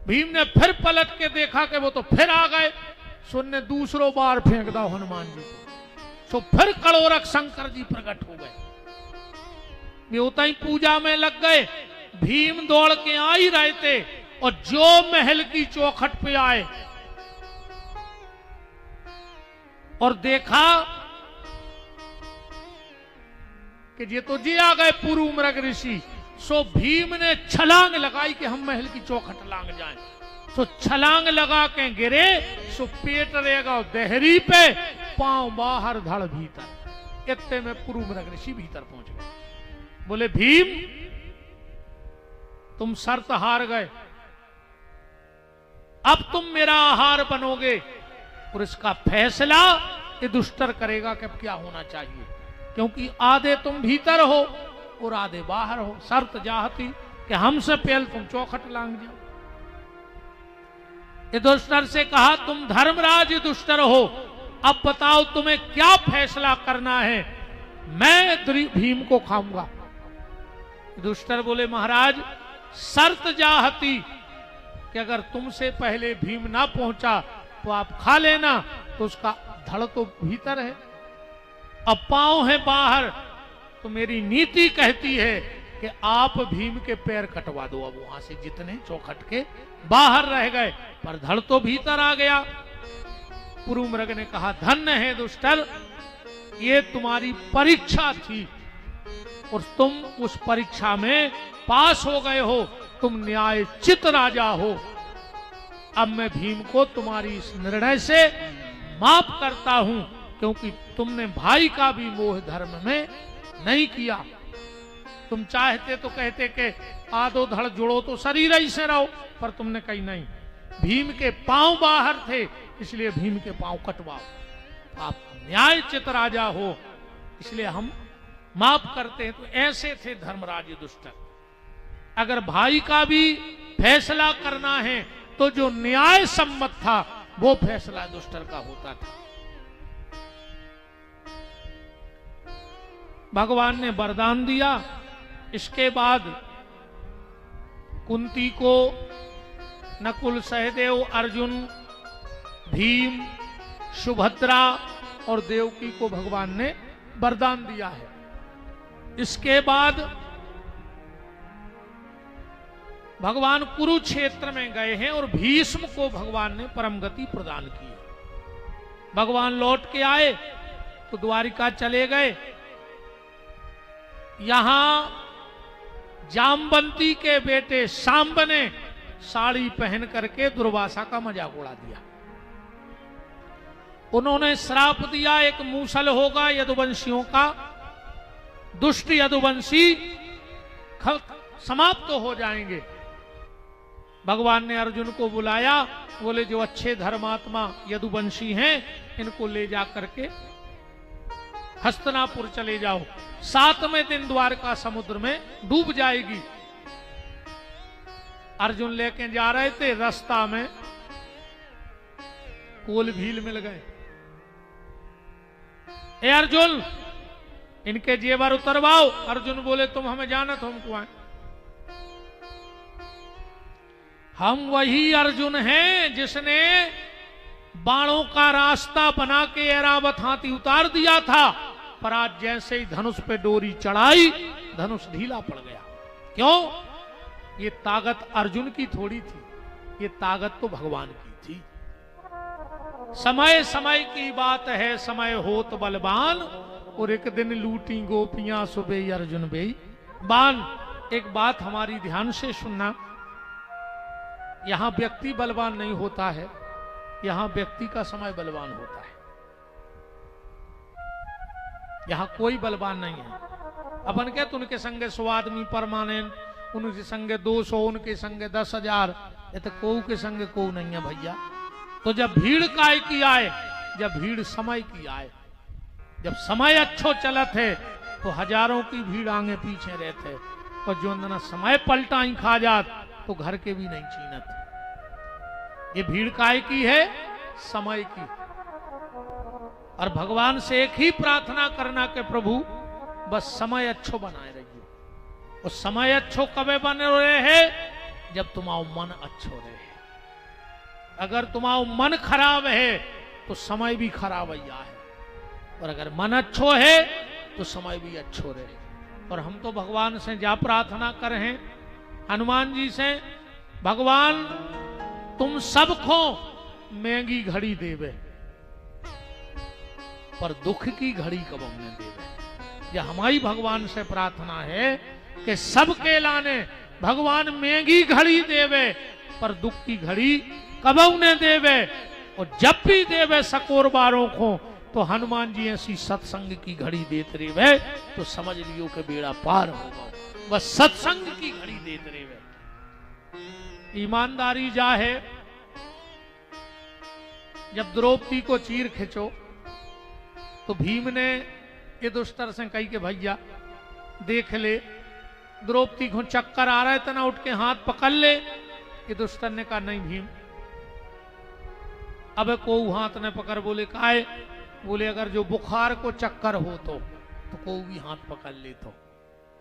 भीम ने फिर पलट के देखा कि वो तो फिर आ गए। सुनने दूसरो बार फेंक दो हनुमान जी को। सो फिर कड़ोरक शंकर जी प्रकट हो गए। वे उतना ही पूजा में लग गए। भीम दौड़ के आ ही रहे थे और जो महल की चौखट पे आए और देखा कि ये तो जी आ गए पुरु मृग ऋषि। सो भीम ने छलांग लगाई कि हम महल की चौखट लांग जाएं। सो छलांग लगा के गिरे। सो पेट रहेगा देहरी पे, पांव बाहर धड़ भीतर। इतने में पुरु मृग ऋषि भीतर पहुंच गए। बोले भीम तुम शर्त हार गए, अब तुम मेरा आहार बनोगे और इसका फैसला ये दुष्टर करेगा कि अब क्या होना चाहिए, क्योंकि आधे तुम भीतर हो और आधे बाहर हो। शर्त चाहती कि हमसे पहले तुम चौखट लांग जाओ। युधिष्ठिर से कहा तुम धर्मराज युधिष्ठिर हो, अब बताओ तुम्हें क्या फैसला करना है, मैं भीम को खाऊंगा। युधिष्ठिर बोले महाराज शर्त चाहती कि अगर तुमसे पहले भीम ना पहुंचा तो आप खा लेना, तो उसका धड़ तो भीतर है, अब पांव है बाहर। तो मेरी नीति कहती है कि आप भीम के पैर कटवा दो। अब वहां से जितने चौखट के बाहर रह गए पर धड़ तो भीतर आ गया। पुरुमृग ने कहा, धन्य है दुष्टर, ये तुम्हारी परीक्षा थी और तुम उस परीक्षा में पास हो गए हो, तुम न्यायचित राजा हो। अब मैं भीम को तुम्हारी इस निर्णय से माफ करता हूं, क्योंकि तुमने भाई का भी मोह धर्म में नहीं किया। तुम चाहते तो कहते कि आधो धड़ जुड़ो तो शरीर ही से रहो, पर तुमने कही नहीं, भीम के पांव बाहर थे, इसलिए भीम के पांव कटवाओ। आप न्यायचित राजा हो, इसलिए हम माफ करते हैं। तो ऐसे थे धर्मराज दुष्ट। अगर भाई का भी फैसला करना है तो जो न्याय सम्मत था वो फैसला दुष्टर का होता था। भगवान ने वरदान दिया। इसके बाद कुंती को, नकुल, सहदेव, अर्जुन, भीम, सुभद्रा और देवकी को भगवान ने वरदान दिया है। इसके बाद भगवान कुरुक्षेत्र में गए हैं और भीष्म को भगवान ने परम गति प्रदान की है। भगवान लौट के आए तो द्वारिका चले गए। यहां जामवंती के बेटे सांब ने साड़ी पहन करके दुर्वासा का मजाक उड़ा दिया। उन्होंने श्राप दिया, एक मूसल होगा यदुवंशियों का, दुष्ट यदुवंशी समाप्त हो जाएंगे। भगवान ने अर्जुन को बुलाया, बोले जो अच्छे धर्मात्मा यदुवंशी हैं इनको ले जा करके हस्तिनापुर चले जाओ। 7वें दिन द्वारका समुद्र में डूब जाएगी। अर्जुन लेके जा रहे थे, रास्ता में कोल भील मिल गए। ए अर्जुन, इनके जेवर उतरवाओ। अर्जुन बोले तुम हमें जानत हो, हमको आए। हम वही अर्जुन हैं जिसने बाणों का रास्ता बना के ऐरावत हाथी उतार दिया था, पर आज जैसे ही धनुष पे डोरी चढ़ाई धनुष ढीला पड़ गया। क्यों? ये ताकत अर्जुन की थोड़ी थी, ये ताकत तो भगवान की थी। समय समय की बात है, समय होत बलवान, और एक दिन लूटी गोपियां सुबह अर्जुन बेई बान। एक बात हमारी ध्यान से सुनना, यहां व्यक्ति बलवान नहीं होता है, यहां व्यक्ति का समय बलवान होता है। यहां कोई बलवान नहीं है। अपन कहते उनके संगे 100 आदमी परमानेंट, उनके संगे 200, उनके संगे 10,000, ये तो कोऊ के संगे कोऊ नहीं है भैया। तो जब भीड़ काय की आए, जब भीड़ समय की आए, जब समय अच्छो चलत है तो हजारों की भीड़ आगे पीछे रहते, और जो अंदर समय पलटा ही खा जात तो घर के भी नहीं चीनत। ये भीड़ काय की है? समय की। और भगवान से एक ही प्रार्थना करना कि प्रभु बस समय अच्छो बनाए रहिए। और समय अच्छो कबे बने रहे हैं? जब तुम्हारा मन अच्छो रहे। अगर तुम्हारा मन खराब है तो समय भी खराब है, और अगर मन अच्छो है तो समय भी अच्छो रहे। और हम तो भगवान से जा प्रार्थना कर हैं, हनुमान जी से, भगवान तुम सबको महंगी घड़ी देवे, पर दुख की घड़ी कब हमने देवे। यह हमारी भगवान से प्रार्थना है कि सबके लाने भगवान महंगी घड़ी देवे, पर दुख की घड़ी कब उन्हें देवे। और जब भी देवे सकोरबारों को, तो हनुमान जी ऐसी सत्संग की घड़ी देते रहे तो समझ लियो कि बेड़ा पार होगा। बस सत्संग की घड़ी देते रहे। ईमानदारी जा है, जब द्रौपदी को चीर खिंचो तो भीम ने ये दुष्टर से कही कि भैया देख ले, द्रौपदी को चक्कर आ रहा है, तना उठ के हाथ पकड़ ले। ये दुष्टर ने कहा नहीं भीम, अब को हाथ ने पकड़। बोले काहे? बोले अगर जो बुखार को चक्कर हो तो को भी हाथ पकड़ ले तो,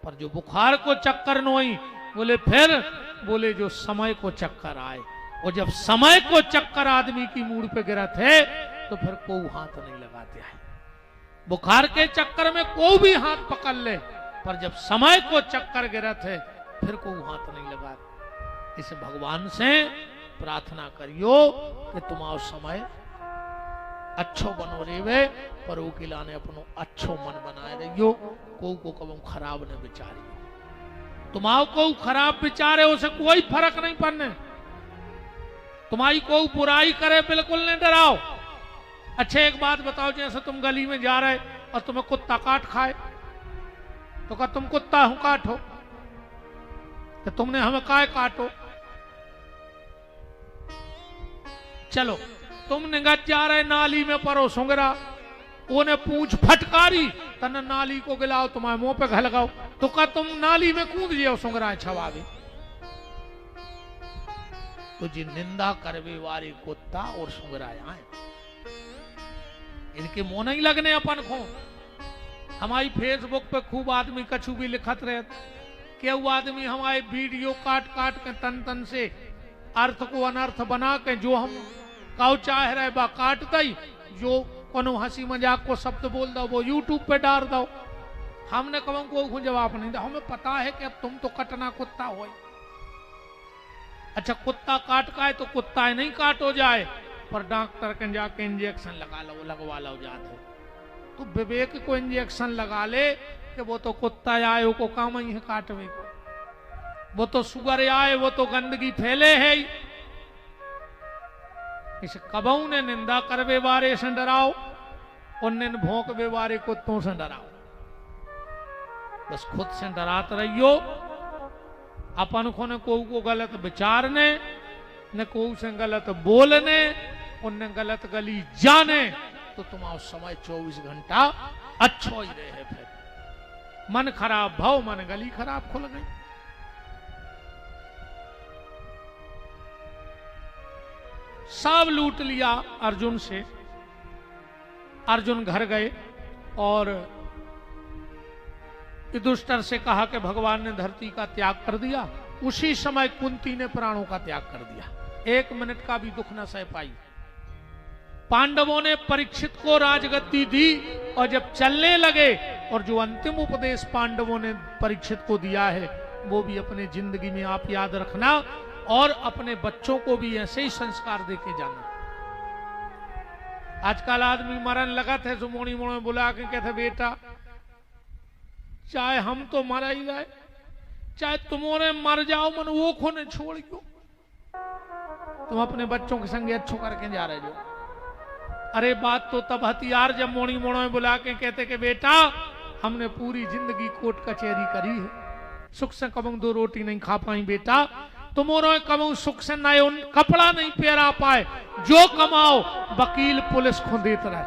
पर जो बुखार को चक्कर न होई, बोले फिर, बोले जो समय को चक्कर आए। और जब समय को चक्कर आदमी की मूड पे गिरत है तो फिर को हाथ नहीं लगाते हैं। बुखार के चक्कर में को भी हाथ पकड़ ले, पर जब समय को चक्कर गिरत है फिर को हाथ नहीं लगाते। इसे भगवान से प्रार्थना करियो कि तुम्हारा समय अच्छो बनो रेवे पर वो किला ने अपनो अच्छो मन बनाए रहियो। को कब खराब ने विचारियो। तुम्हारो को खराब विचारे उसे कोई फर्क नहीं पड़ने। तुम्हारी को बुराई करे बिल्कुल नहीं डराओ। अच्छा एक बात बताओ, जैसे तुम गली में जा रहे और तुम्हें कुत्ता काट खाए तो क्या तुम कुत्ता हूं काटो? तो तुमने हमें काय काटो? चलो तुम निगत जा रहे नाली में परो सुंगरा, ओने पूंछ फटकारी तने नाली को गिलाओ, तुम्हारे मुंह पे घलगाओ तो क्या तुम नाली में कूद जाओ सुंगरा छवावे? तो जी निंदा करवे वाले कुत्ता और सुंगरा आए, इनके मुंह नहीं लगने अपन को। हमारी फेसबुक पे खूब आदमी कछु भी लिखत रहे, केहू आदमी हमारे वीडियो काट काट के तन तन से अर्थ को अनर्थ बना के जो हम काउ चाह रहे बा काट दई, जो कोनो हंसी मजाक को शब्द बोल दो वो यूट्यूब पे डाल दो। हमने कब को जवाब नहीं दिया, हमें पता है कि अब तुम तो कटना कुत्ता हो। अच्छा कुत्ता काट का है तो कुत्ता है नहीं काटो जाए, पर डॉक्टर के जाके इंजेक्शन लगा लो लगवा लो जाते। तो विवेक को इंजेक्शन लगा ले कि वो तो कुत्ता आए को काम ही है काटवे को, वो तो शुगर आए वो तो गंदगी फैले है। इस कबऊ ने निंदा करवे वारे से डराओ और निन भोंकवे वारे कुत्तों से डराओ। बस खुद से डराते रहियो। अपन को न को गलत विचारने न को से गलत बोलने और न गलत गली जाने तो तुम्हारा समय 24 घंटा अच्छो ही रहे। फिर मन खराब भाव मन गली खराब खुल गई। सब लूट लिया अर्जुन से। अर्जुन घर गए और युधिष्ठिर से कहा कि भगवान ने धरती का त्याग कर दिया। उसी समय कुंती ने प्राणों का त्याग कर दिया, 1 मिनट का भी दुख न सह पाई। पांडवों ने परीक्षित को राजगद्दी दी और जब चलने लगे और जो अंतिम उपदेश पांडवों ने परीक्षित को दिया है वो भी अपने जिंदगी में आप याद रखना और अपने बच्चों को भी ऐसे ही संस्कार देके जाना। आजकल आदमी मरण लगा थे तो मोड़ी मोड़ में बुला के कहते बेटा चाहे हम तो मर ही गए, चाहे तुम्हारे मर जाओ मन वो खोने छोड़ क्यों, तुम अपने बच्चों के संग अच्छो करके जा रहे जो। अरे बात तो तब हथियार जब मोड़ी मोड़ों में बुला के कहते कि बेटा हमने पूरी जिंदगी कोर्ट कचहरी करी है, सुख से कबंग 2 रोटी नहीं खा पाई बेटा, तुम्हारे कमाओ सुख से नए कपड़ा नहीं पहरा पाए, जो कमाओ वकील पुलिस को देते रहे।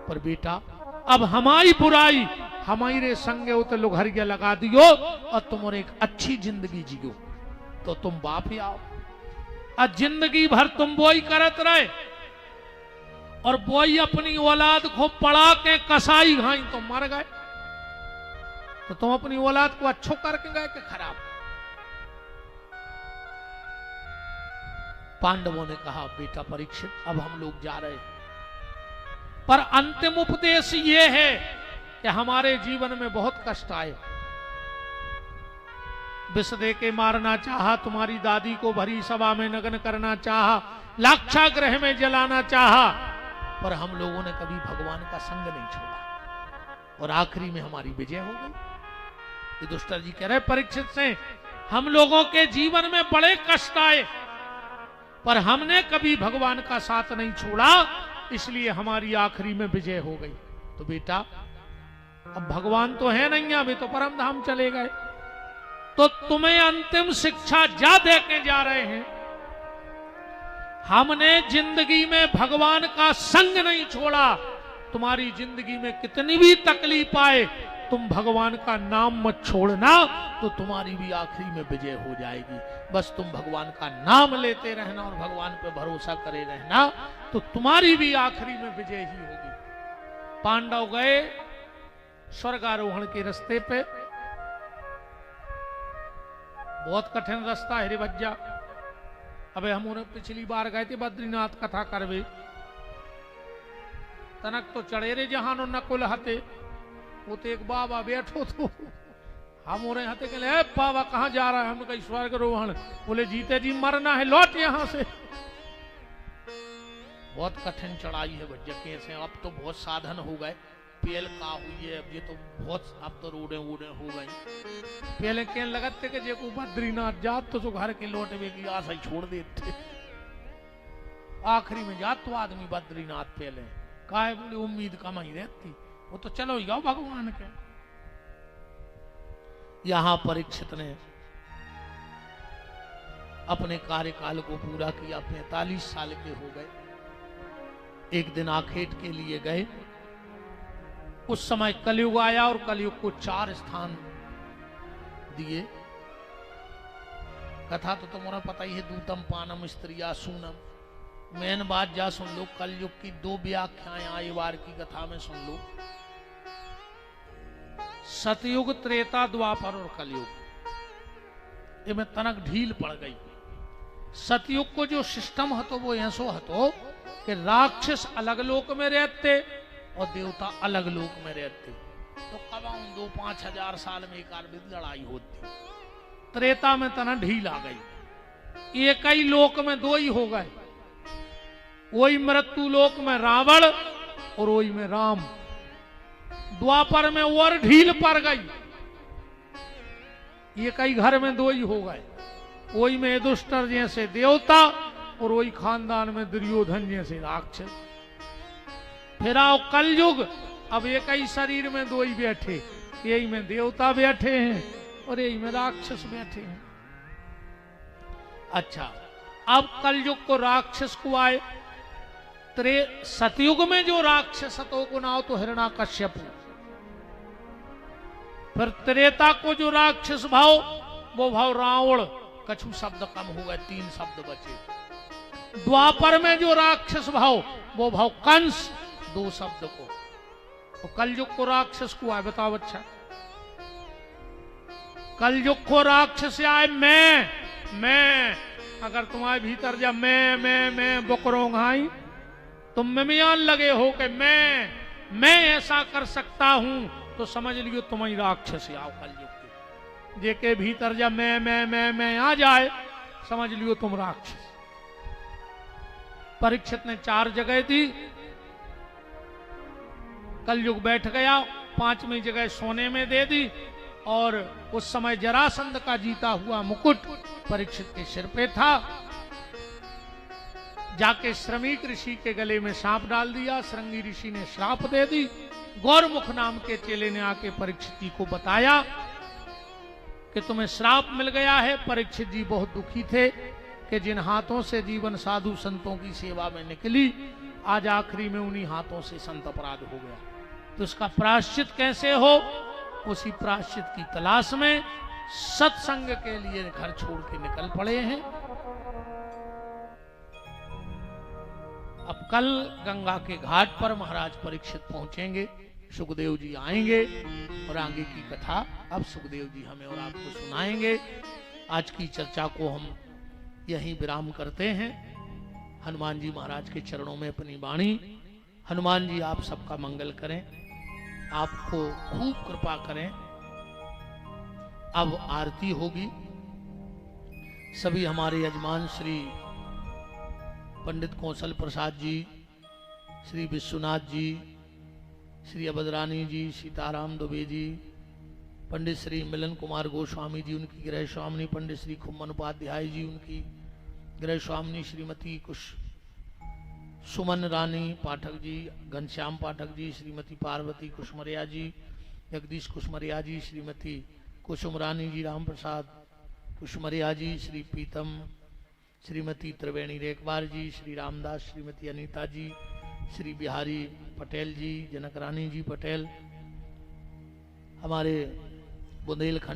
पर बेटा अब हमारी बुराई हमारे संगे उतर लुघरिया लगा दियो और तुम्हारे एक अच्छी जिंदगी जियो तो तुम बाप ही आओ। और जिंदगी भर तुम बोई करत रहे और बोई अपनी औलाद को पड़ा के कसाई घाई तो मर गए, तो तुम अपनी औलाद को अच्छो करके गए कि खराब? पांडवों ने कहा बेटा परीक्षित अब हम लोग जा रहे हैं, पर अंतिम उपदेश ये है कि हमारे जीवन में बहुत कष्ट आए। विष दे के मारना चाहा, तुम्हारी दादी को भरी सभा में नग्न करना चाहा, लाक्षागृह में जलाना चाहा, पर हम लोगों ने कभी भगवान का संग नहीं छोड़ा और आखिरी में हमारी विजय हो गई। युधिष्ठिर जी कह रहे परीक्षित से हम लोगों के जीवन में बड़े कष्ट आए पर हमने कभी भगवान का साथ नहीं छोड़ा, इसलिए हमारी आखिरी में विजय हो गई। तो बेटा अब भगवान तो है नहीं, अभी तो परम धाम चले गए, तो तुम्हें अंतिम शिक्षा जा दे के जा रहे हैं। हमने जिंदगी में भगवान का संग नहीं छोड़ा, तुम्हारी जिंदगी में कितनी भी तकलीफ आए तुम भगवान का नाम मत छोड़ना, तो तुम्हारी भी आखिरी में विजय हो जाएगी। बस तुम भगवान का नाम लेते रहना और भगवान पे भरोसा करे रहना, तो तुम्हारी भी आखिरी में विजय ही होगी। पांडव गए स्वर्गारोहण के रास्ते पे, बहुत कठिन रास्ता है रे भज्जा। अबे हम पिछली बार गए थे बद्रीनाथ कथा करवे, तनक तो चढ़े रे जहानो नकुल हते, वो तो एक बाबा बैठो तो हम हो रहे हते के लिए बाबा कहाँ जा रहा है, हमने कहा स्वर्ग रोहण। बोले जीते जी मरना है लौट यहां से। बहुत कठिन चढ़ाई है भैया, कैसे अब तो बहुत साधन हो गए, पेल का हुई है अब ये तो बहुत, अब तो रोडे वोडे हो गई। पहले कहने लगते कि जेको बद्रीनाथ जात तो घर के लौटवे की आशा ही छोड़ देते, आखिरी में जात तो आदमी बद्रीनाथ पहले काहे बोले उम्मीद कम ही रहती, वो तो चलो ही जाओ भगवान के। यहां परीक्षित ने अपने कार्यकाल को पूरा किया, 45 साल के हो गए। एक दिन आखेट के लिए गए, उस समय कलयुग आया और कलयुग को 4 स्थान दिए। कथा तो तुम्हारा पता ही है, दूतम पानम स्त्रिया सूनम। मेन बात जा सुन लो, कलयुग की 2 व्याख्याएं आए बार की कथा में सुन लो, सतयुग, त्रेता, द्वापर और कलयुग। इनमें तनक ढील पड़ गई। सतयुग को जो सिस्टम हतो वो ऐसो हतो कि राक्षस अलग लोक में रहते और देवता अलग लोक में रहते, तो कब 2-5 हजार साल में एक आदमी लड़ाई होती। त्रेता में तना ढील आ गई, एक ही लोक में 2 ही हो गए, वही मृत्यु लोक में रावण और वही में राम। द्वापर में और ढील पड़ गई, एक ही घर में 2 ही हो गए, वही में युधिष्ठिर जैसे देवता और वही खानदान में दुर्योधन जैसे राक्षस। फिर आओ कलयुग, अब एक ही शरीर में 2 ही बैठे, यही में देवता बैठे हैं और यही में राक्षस बैठे हैं। अच्छा, अब कलयुग को राक्षस को आए। सतयुग में जो राक्षस तो को नाव तो हिरण्याकश्यप, फिर त्रेता को जो राक्षस भाव वो भाव रावण, कछु शब्द कम हो गए, 3 शब्द बचे। द्वापर में जो राक्षस भाव वो भाव कंस, 2 शब्द को। तो कलयुग को राक्षस को आए, बताओ। अच्छा, कलयुग को राक्षस आए मैं अगर तुम्हारे भीतर जब मैं बकरों घाई, तुम में मियान लगे हो कि मैं ऐसा कर सकता हूं, तो समझ लियो तुम ही राक्षस आओ कलयुग के। जेके भीतर जब मैं आ जाए, समझ लियो तुम राक्षस। परीक्षित ने 4 जगह दी, कलयुग बैठ गया, 5वीं जगह सोने में दे दी, और उस समय जरासंध का जीता हुआ मुकुट परीक्षित के सिर पे था। जाके श्रमिक ऋषि के गले में सांप डाल दिया, श्रृंगी ऋषि ने श्राप दे दी। गौरमुख नाम के चेले ने आके परीक्षित जी को बताया कि तुम्हें श्राप मिल गया है। परीक्षित जी बहुत दुखी थे कि जिन हाथों से जीवन साधु संतों की सेवा में निकली, आज आखिरी में उन्हीं हाथों से संत अपराध हो गया। तो इसका प्रायश्चित कैसे हो, उसी प्रायश्चित की तलाश में सत्संग के लिए घर छोड़ के निकल पड़े हैं। अब कल गंगा के घाट पर महाराज परीक्षित पहुंचेंगे, सुखदेव जी आएंगे और आगे की कथा अब सुखदेव जी हमें और आपको सुनाएंगे। आज की चर्चा को हम यहीं विराम करते हैं। हनुमान जी महाराज के चरणों में अपनी वाणी। हनुमान जी आप सबका मंगल करें, आपको खूब कृपा करें। अब आरती होगी। सभी हमारे यजमान श्री पंडित कौशल प्रसाद जी, श्री विश्वनाथ जी, श्री अबदरानी जी, सीताराम दुबे जी, पंडित श्री मिलन कुमार गोस्वामी जी, उनकी गृह स्वामिनी पंडित श्री खुम्मन उपाध्याय जी, उनकी गृह स्वामिनी श्रीमती सुमन रानी पाठक जी, घनश्याम पाठक जी, श्रीमती पार्वती कुसमरिया जी, जगदीश कुसमरिया जी, श्रीमती कुसुम रानी जी, राम प्रसाद कुसमरिया जी, श्री प्रीतम, श्रीमती त्रिवेणी रेखवार जी, श्री रामदास, श्रीमती अनीता जी, श्री बिहारी पटेल जी, जनक रानी जी पटेल, हमारे बुंदेलखंड